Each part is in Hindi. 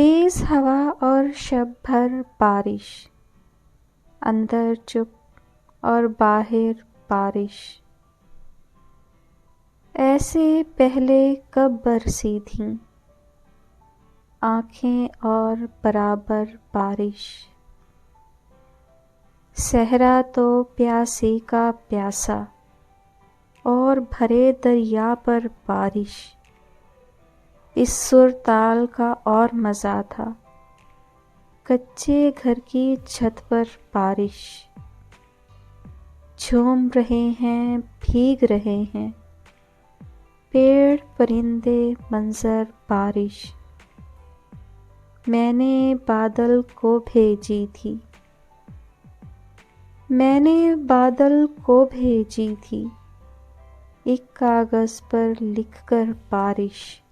तेज हवा और शब भर बारिश, अंदर चुप और बाहर बारिश। ऐसे पहले कब बरसी थीं आँखें और बराबर बारिश। सहरा तो प्यासी का प्यासा और भरे दरिया पर बारिश। इस सुर ताल का और मज़ा था, कच्चे घर की छत पर बारिश। झूम रहे हैं, भीग रहे हैं, पेड़ परिंदे मंजर बारिश। मैंने बादल को भेजी थी, मैंने बादल को भेजी थी, एक कागज़ पर लिखकर बारिश।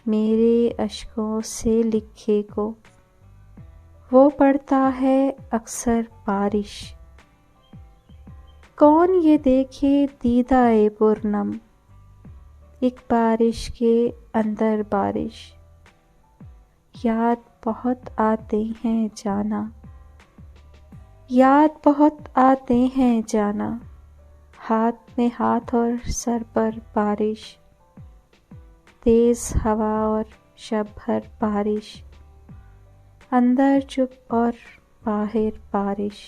मेरे अश्कों से लिखे को वो पढ़ता है अक्सर बारिश। कौन ये देखे दीदाए पूर्णम, एक बारिश के अंदर बारिश। याद बहुत आते हैं जाना, याद बहुत आते हैं जाना। हाथ में हाथ और सर पर बारिश, तेज हवा और शब भर बारिश। अंदर चुप और बाहर बारिश।